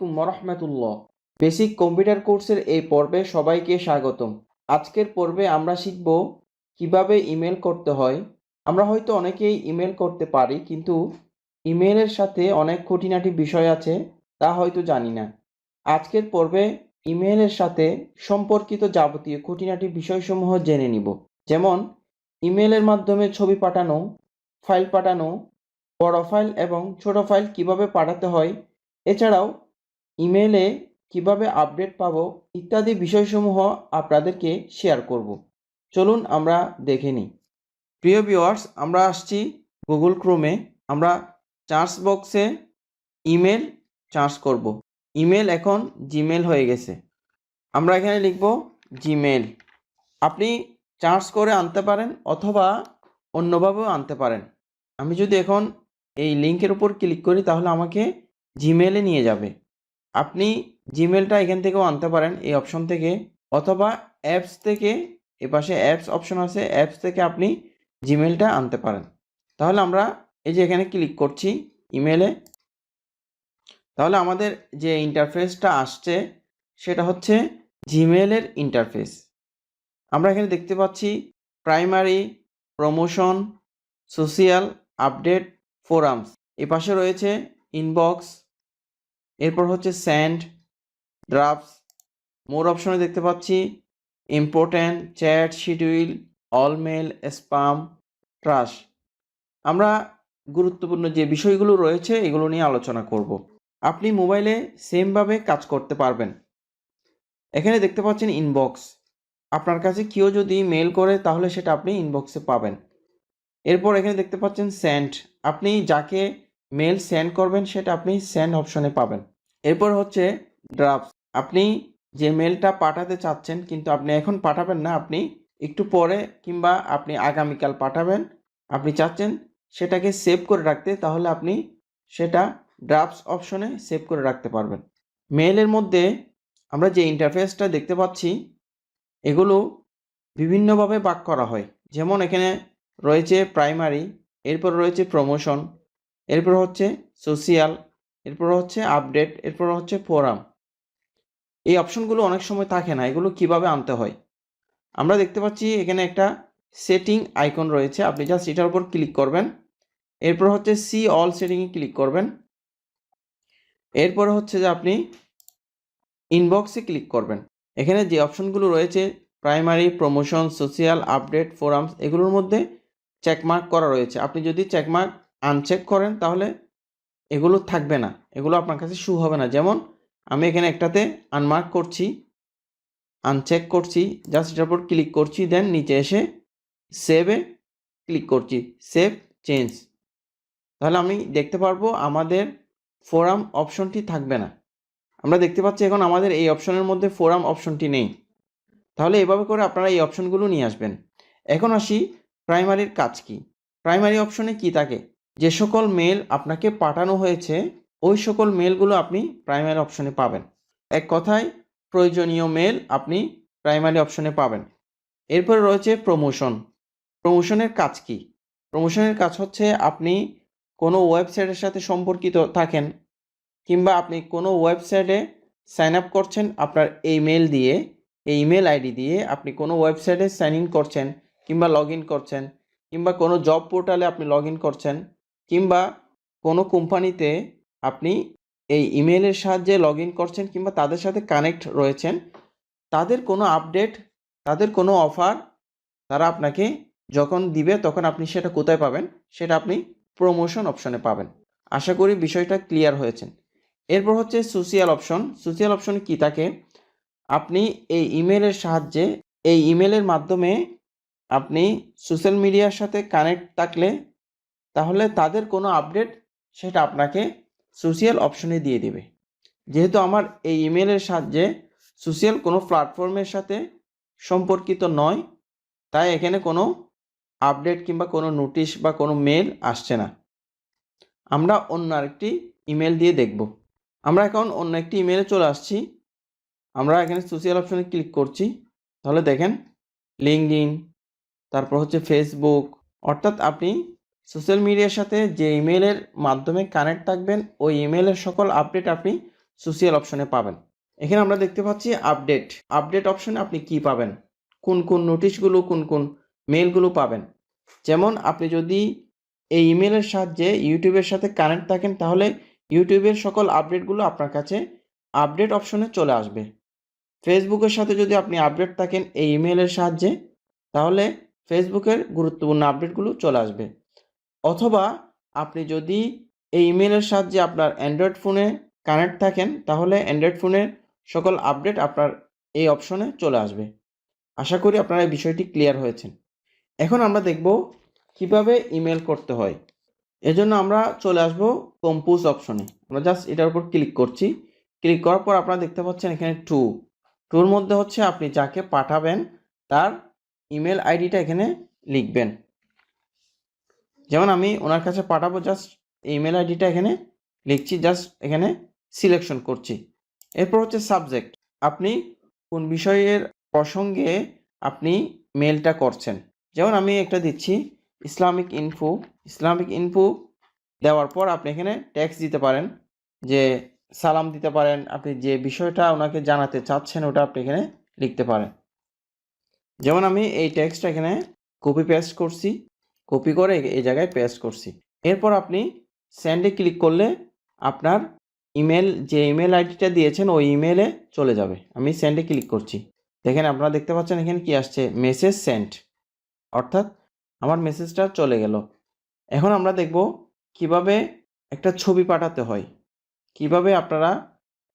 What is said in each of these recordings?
আলাইকুম ওয়া basic computer কোর্সের এই পর্বে সবাইকে স্বাগতম। আজকের পর্বে আমরা শিখব কিভাবে ইমেল করতে হয়। আমরা হয়তো অনেকেই ইমেল করতে পারি, কিন্তু ইমেলের সাথে অনেক খুঁটিনাটি বিষয় আছে, তা হয়তো জানি না। আজকের পর্বে ইমেলের সাথে সম্পর্কিত যাবতীয় খুঁটিনাটি বিষয়সমূহ জেনে নিব। যেমন ইমেলের মাধ্যমে ছবি পাঠানো, ফাইল পাঠানো, বড় ফাইল এবং ছোট ফাইল কিভাবে পাঠাতে হয়, এছাড়াও ইমেলে কিভাবে আপডেট পাবো ইত্যাদি বিষয়সমূহ আপনাদেরকে শেয়ার করব। চলুন আমরা দেখে নিই। প্রিয় ভিউয়ার্স, আমরা আসছি গুগল ক্রোমে। আমরা সার্চ বক্সে ইমেল সার্চ করব। ইমেল এখন জিমেল হয়ে গেছে। আমরা এখানে লিখব জিমেল। আপনি সার্চ করে আনতে পারেন অথবা অন্যভাবেও আনতে পারেন। আমি যদি এখন এই লিঙ্কের উপর ক্লিক করি তাহলে আমাকে জিমেলে নিয়ে যাবে। আপনি জিমেলটা এখান থেকেও আনতে পারেন, এই অপশন থেকে, অথবা অ্যাপস থেকে। এপাশে অ্যাপস অপশন আছে, অ্যাপস থেকে আপনি জিমেলটা আনতে পারেন। তাহলে আমরা এই যে এখানে ক্লিক করছি ইমেলে, তাহলে আমাদের যে ইন্টারফেসটা আসছে সেটা হচ্ছে জিমেলের ইন্টারফেস। আমরা এখানে দেখতে পাচ্ছি primary, promotion, social, update, forums. এপাশে রয়েছে ইনবক্স, এরপর হচ্ছে সেন্ড, ড্রাফটস। মোর অপশনে দেখতে পাচ্ছি important, chat, schedule, all mail, spam, trash. আমরা গুরুত্বপূর্ণ যে বিষয়গুলো রয়েছে এগুলো নিয়ে আলোচনা করব। আপনি মোবাইলে সেমভাবে কাজ করতে পারবেন। এখানে দেখতে পাচ্ছেন ইনবক্স। আপনার কাছে কেউ যদি মেল করে তাহলে সেটা আপনি ইনবক্সে পাবেন। এরপর এখানে দেখতে পাচ্ছেন সেন্ড। আপনি যাকে মেল সেন্ড করবেন সেটা আপনি সেন্ড অপশনে পাবেন। এরপর হচ্ছে ড্রাফটস। আপনি যে মেলটা পাঠাতে চাচ্ছেন কিন্তু আপনি এখন পাঠাবেন না, আপনি একটু পরে কিংবা আপনি আগামীকাল পাঠাবেন, আপনি চাচ্ছেন সেটাকে সেভ করে রাখতে, তাহলে আপনি সেটা ড্রাফটস অপশনে সেভ করে রাখতে পারবেন। মেইলের মধ্যে আমরা যে ইন্টারফেসটা দেখতে পাচ্ছি এগুলো বিভিন্নভাবে ভাগ করা হয়। যেমন এখানে রয়েছে প্রাইমারি, এরপর রয়েছে প্রমোশন, এরপর হচ্ছে সোশিয়াল, এরপর হচ্ছে আপডেট, এরপর হচ্ছে ফোরাম। এই অপশনগুলো অনেক সময় থাকে না, এগুলো কিভাবে আনতে হয়। আমরা দেখতে পাচ্ছি এখানে একটা সেটিং আইকন রয়েছে, আপনি জাস্ট এটার উপর ক্লিক করবেন। এরপর হচ্ছে সি অল সেটিংয়ে ক্লিক করবেন। এরপর হচ্ছে যে আপনি ইনবক্সে ক্লিক করবেন। এখানে যে অপশনগুলো রয়েছে primary, promotion, social, update, forums, এগুলোর মধ্যে চেকমার্ক করা রয়েছে। আপনি যদি চেকমার্ক আনচেক করেন তাহলে এগুলো থাকবে না, এগুলো আপনার কাছে শো হবে না। যেমন আমি এখানে একটাতে আনমার্ক করছি, আনচেক করছি, জাস্ট এটার উপর ক্লিক করছি, দেন নিচে এসে সেভে ক্লিক করছি, সেভ চেঞ্জ। তাহলে আমি দেখতে পারবো আমাদের ফোরাম অপশনটি থাকবে না। আমরা দেখতে পাচ্ছি এখন আমাদের এই অপশনের মধ্যে ফোরাম অপশনটি নেই। তাহলে এভাবে করে আপনারা এই অপশনগুলো নিয়ে আসবেন। এখন আসি প্রাইমারির কাজ কি। প্রাইমারি অপশনে কি থাকে, যে সকল মেল আপনাকে পাঠানো হয়েছে ওই সকল মেলগুলো আপনি প্রাইমারি অপশনে পাবেন। এক কথায় প্রয়োজনীয় মেল আপনি প্রাইমারি অপশনে পাবেন। এরপরে রয়েছে প্রমোশন। প্রমোশনের কাজ কি? প্রমোশনের কাজ হচ্ছে আপনি কোনো ওয়েবসাইটের সাথে সম্পর্কিত থাকেন কিংবা আপনি কোনো ওয়েবসাইটে সাইন আপ করছেন আপনার এই মেল দিয়ে, এই ইমেল আইডি দিয়ে আপনি কোনো ওয়েবসাইটে সাইন ইন করছেন কিংবা লগ ইন করছেন, কিংবা কোনো জব পোর্টালে আপনি লগ ইন করছেন, কিংবা কোনো কোম্পানিতে আপনি এই ইমেলের সাহায্যে লগ ইন করছেন কিংবা তাদের সাথে কানেক্ট রয়েছেন। তাদের কোনো আপডেট, তাদের কোনো অফার তারা আপনাকে যখন দিবে তখন আপনি সেটা কোথায় পাবেন, সেটা আপনি প্রমোশন অপশনে পাবেন। আশা করি বিষয়টা ক্লিয়ার হয়েছে। এরপর হচ্ছে সোশিয়াল অপশন। সোশিয়াল অপশনে কি থাকে, আপনি এই ইমেলের সাহায্যে, এই ইমেলের মাধ্যমে আপনি সোশ্যাল মিডিয়ার সাথে কানেক্ট থাকলে তাহলে তাদের কোনো আপডেট সেটা আপনাকে সোশিয়াল অপশনে দিয়ে দেবে। যেহেতু আমার এই ইমেলের সাহায্যে সোশ্যাল কোনো প্ল্যাটফর্মের সাথে সম্পর্কিত নয়, তাই এখানে কোনো আপডেট কিংবা কোনো নোটিশ বা কোনো মেল আসছে না। আমরা অন্য আরেকটি ইমেল দিয়ে দেখব। আমরা এখন অন্য একটি ইমেলে চলে আসছি। আমরা এখানে সোশিয়াল অপশনে ক্লিক করছি। তাহলে দেখেন লিঙ্কডইন, তারপর হচ্ছে ফেসবুক, অর্থাৎ আপনি সোশ্যাল মিডিয়ার সাথে যে ইমেলের মাধ্যমে কানেক্ট থাকবেন ওই ইমেলের সকল আপডেট আপনি সোশ্যাল অপশনে পাবেন। এখানে আমরা দেখতে পাচ্ছি আপডেট অপশনে আপনি কি পাবেন, কোন কোন নোটিশগুলো, কোন কোন মেলগুলো পাবেন। যেমন আপনি যদি এই ইমেলের সাহায্যে ইউটিউবের সাথে কানেক্ট থাকেন, তাহলে ইউটিউবের সকল আপডেটগুলো আপনার কাছে আপডেট অপশনে চলে আসবে। ফেসবুকের সাথে যদি আপনি আপডেট থাকেন এই ইমেলের সাহায্যে, তাহলে ফেসবুকের গুরুত্বপূর্ণ আপডেটগুলো চলে আসবে। অথবা আপনি যদি এই ইমেলের সাহায্যে আপনার অ্যান্ড্রয়েড ফোনে কানেক্ট থাকেন, তাহলে অ্যান্ড্রয়েড ফোনের সকল আপডেট আপনার এই অপশনে চলে আসবে। আশা করি আপনারা এই বিষয়টি ক্লিয়ার হয়েছেন। এখন আমরা দেখব কিভাবে ইমেল করতে হয়। এজন্য আমরা চলে আসব কম্পোজ অপশনে। আমরা জাস্ট এটার উপর ক্লিক করছি। ক্লিক করার পর আপনারা দেখতে পাচ্ছেন এখানে টুর মধ্যে হচ্ছে আপনি যাকে পাঠাবেন তার ইমেল আইডিটা এখানে লিখবেন। যেমন আমি ওনার কাছে পাঠাবো, জাস্ট ইমেল আইডিটা এখানে লিখছি, জাস্ট এখানে সিলেকশন করছি। এরপর হচ্ছে সাবজেক্ট, আপনি কোন বিষয়ের প্রসঙ্গে আপনি মেলটা করছেন। যেমন আমি একটা দিচ্ছি ইসলামিক ইনফো দেওয়ার পর আপনি এখানে টেক্সট দিতে পারেন, যে সালাম দিতে পারেন, আপনি যে বিষয়টা ওনাকে জানাতে চাচ্ছেন ওটা আপনি এখানে লিখতে পারেন। যেমন আমি এই টেক্সটটা এখানে কপি করে এই জায়গায় পেস্ট করছি। এরপর আপনি সেন্ডে ক্লিক করলে আপনার যে ইমেল আইডিটা দিয়েছেন ওই ইমেলে চলে যাবে। আমি সেন্ডে ক্লিক করছি, দেখেন আপনারা দেখতে পাচ্ছেন এখানে কি আসছে, মেসেজ সেন্ড, অর্থাৎ আমার মেসেজটা চলে গেল। এখন আমরা দেখব কিভাবে একটা ছবি পাঠাতে হয়, কিভাবে আপনারা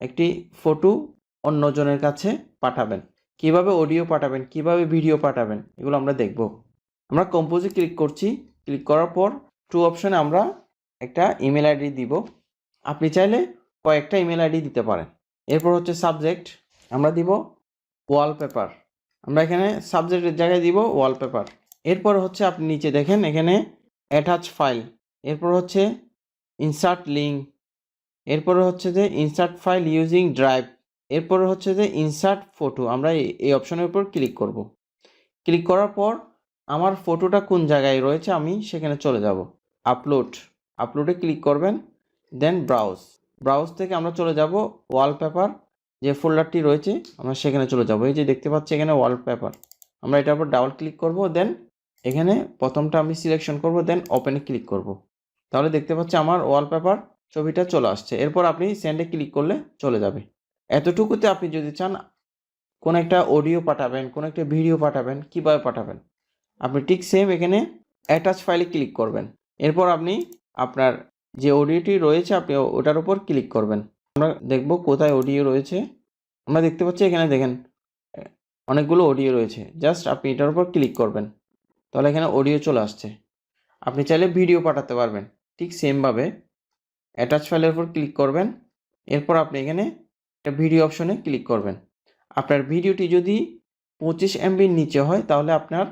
একটি ফটো অন্যজনের কাছে পাঠাবেন, কিভাবে অডিও পাঠাবেন, কিভাবে ভিডিও পাঠাবেন, এগুলো আমরা দেখব। আমরা কম্পোজে ক্লিক করছি। ক্লিক করার পর অপশনে আমরা একটা ইমেল আইডি দিব। আপনি চাইলে কয়েকটা ইমেল আইডি দিতে পারেন। এরপর হচ্ছে সাবজেক্ট, আমরা দিব ওয়ালপেপার। আমরা এখানে সাবজেক্টের জায়গায় দিব ওয়ালপেপার। এরপর হচ্ছে আপনি নিচে দেখেন এখানে অ্যাটাচ ফাইল, এরপর হচ্ছে ইনসার্ট লিঙ্ক, এরপরে হচ্ছে যে ইনসার্ট ফাইল ইউজিং ড্রাইভ, এরপরে হচ্ছে যে ইনসার্ট ফটো। আমরা এই অপশনের উপর ক্লিক করব। ক্লিক করার পর আমার ফটোটা কোন জায়গায় রয়েছে আমি সেখানে চলে যাব। আপলোডে ক্লিক করবেন, দেন ব্রাউজ থেকে আমরা চলে যাব ওয়ালপেপার, যে ফোল্ডারটি রয়েছে আমরা সেখানে চলে যাব। এই যে দেখতে পাচ্ছি এখানে ওয়ালপেপার, আমরা এটার উপর ডাবল ক্লিক করব, দেন এখানে প্রথমটা আমি সিলেকশন করব, দেন ওপেনে ক্লিক করব। তাহলে দেখতে পাচ্ছি আমার ওয়ালপেপার ছবিটা চলে আসছে। এরপর আপনি সেন্ডে ক্লিক করলে চলে যাবে। এতটুকুতে আপনি যদি চান কোন একটা অডিও পাঠাবেন, কোন একটা ভিডিও পাঠাবেন, কিভাবে পাঠাবেন, আপনি ঠিক সেম এখানে অ্যাটাচ ফাইলে ক্লিক করবেন। এরপর আপনি আপনার যে অডিওটি রয়েছে আপনি ওটার উপর ক্লিক করবেন। আমরা দেখব কোথায় অডিও রয়েছে। আমরা দেখতে পাচ্ছি এখানে দেখেন অনেকগুলো অডিও রয়েছে, জাস্ট আপনি এটার উপর ক্লিক করবেন, তাহলে এখানে অডিও চলে আসছে। আপনি চাইলে ভিডিও পাঠাতে পারবেন, ঠিক সেমভাবে অ্যাটাচ ফাইলের উপর ক্লিক করবেন। এরপর আপনি এখানে একটা ভিডিও অপশনে ক্লিক করবেন। আপনার ভিডিওটি যদি 25 MBর নিচে হয় তাহলে আপনার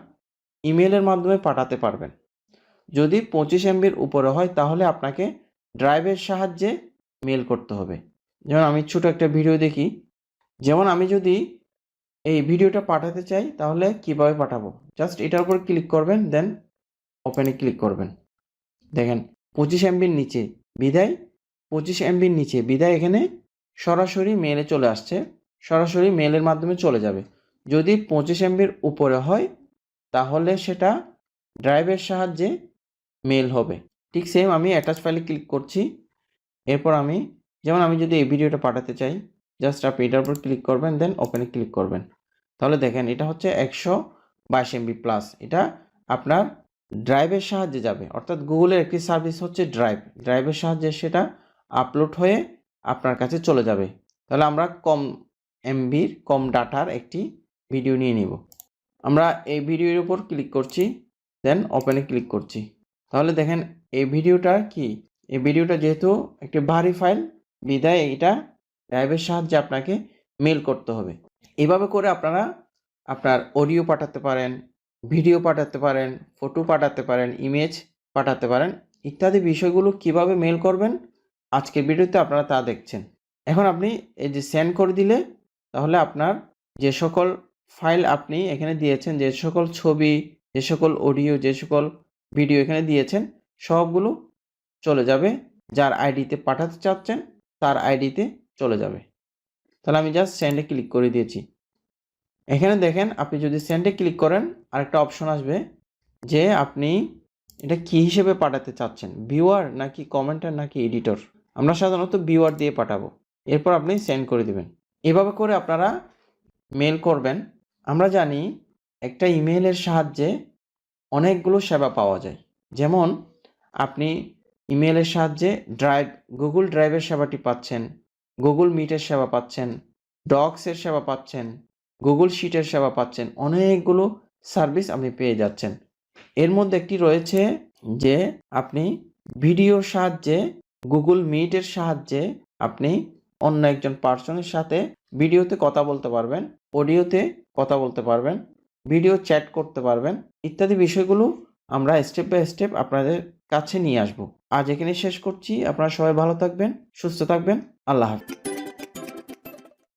ইমেলের মাধ্যমে পাঠাতে পারবেন। যদি 25 MBর উপরে হয় তাহলে আপনাকে ড্রাইভের সাহায্যে মেল করতে হবে। যেমন আমি ছোট একটা ভিডিও দেখি, যেমন আমি যদি এই ভিডিওটা পাঠাতে চাই তাহলে কিভাবে পাঠাবো, জাস্ট এটার উপর ক্লিক করবেন, দেন ওপেনে ক্লিক করবেন। দেখেন 25 MBর নিচে বিদায়, 25 MBর নিচে বিদায়, এখানে সরাসরি মেলে চলে আসছে, সরাসরি মেলের মাধ্যমে চলে যাবে। যদি 25 MBর উপরে হয় তাহলে সেটা ড্রাইভের সাহায্যে মেল হবে। ঠিক সেম আমি অ্যাটাচ ফাইলে ক্লিক করছি। এরপর আমি যদি এই ভিডিওটা পাঠাতে চাই, জাস্ট আপনি এটার উপর ক্লিক করবেন, দেন ওপেনে ক্লিক করবেন। তাহলে দেখেন এটা হচ্ছে 122 MB প্লাস, এটা আপনার ড্রাইভের সাহায্যে যাবে, অর্থাৎ গুগলের একটি সার্ভিস হচ্ছে ড্রাইভের সাহায্যে সেটা আপলোড হয়ে আপনার কাছে চলে যাবে। তাহলে আমরা কম এমবির কম ডাটার একটি ভিডিও নিয়ে নিব। আমরা এই ভিডিওর উপর ক্লিক করছি, দেন ওপেনে ক্লিক করছি। তাহলে দেখেন এই ভিডিওটা যেহেতু একটি ভারী ফাইল বিদায় এটা ড্রাইভের সাহায্যে আপনাকে মেল করতে হবে। এভাবে করে আপনারা আপনার অডিও পাঠাতে পারেন, ভিডিও পাঠাতে পারেন, ফটো পাঠাতে পারেন, ইমেজ পাঠাতে পারেন, ইত্যাদি বিষয়গুলো কিভাবে মেল করবেন আজকের ভিডিওতে আপনারা তা দেখছেন। এখন আপনি এই যে সেন্ড করে দিলে তাহলে আপনার যে সকল ফাইল আপনি এখানে দিয়েছেন, যে সকল ছবি, যে সকল অডিও, যে সকল ভিডিও এখানে দিয়েছেন সবগুলো চলে যাবে যার আইডিতে পাঠাতে চাচ্ছেন তার আইডিতে চলে যাবে। তাহলে আমি জাস্ট সেন্ডে ক্লিক করে দিয়েছি। এখানে দেখেন আপনি যদি সেন্ডে ক্লিক করেন আরেকটা অপশন আসবে যে আপনি এটা কি হিসেবে পাঠাতে চাচ্ছেন, ভিউয়ার নাকি কমেন্টার নাকি এডিটর। আমরা সাধারণত ভিউয়ার দিয়ে পাঠাবো। এরপর আপনি সেন্ড করে দিবেন। এভাবে করে আপনারা মেল করবেন। আমরা জানি একটা ইমেইলের সাহায্যে অনেকগুলো সেবা পাওয়া যায়। যেমন আপনি ইমেইলের সাহায্যে গুগল ড্রাইভের সেবাটি পাচ্ছেন, গুগল মিটের সেবা পাচ্ছেন, ডক্সের সেবা পাচ্ছেন, গুগল শিটের সেবা পাচ্ছেন, অনেকগুলো সার্ভিস আপনি পেয়ে যাচ্ছেন। এর মধ্যে একটি রয়েছে যে আপনি ভিডিওর সাহায্যে, গুগল মিটের সাহায্যে আপনি অন্য একজন পার্সনের সাথে ভিডিওতে কথা বলতে পারবেন, অডিওতে কথা বলতে পারবেন, ভিডিও চ্যাট করতে পারবেন, ইত্যাদি বিষয়গুলো আমরা স্টেপ বাই স্টেপ আপনাদের কাছে নিয়ে আসব। আজ এখানে শেষ করছি। আপনারা সবাই ভালো থাকবেন, সুস্থ থাকবেন। আল্লাহ হাফেজ।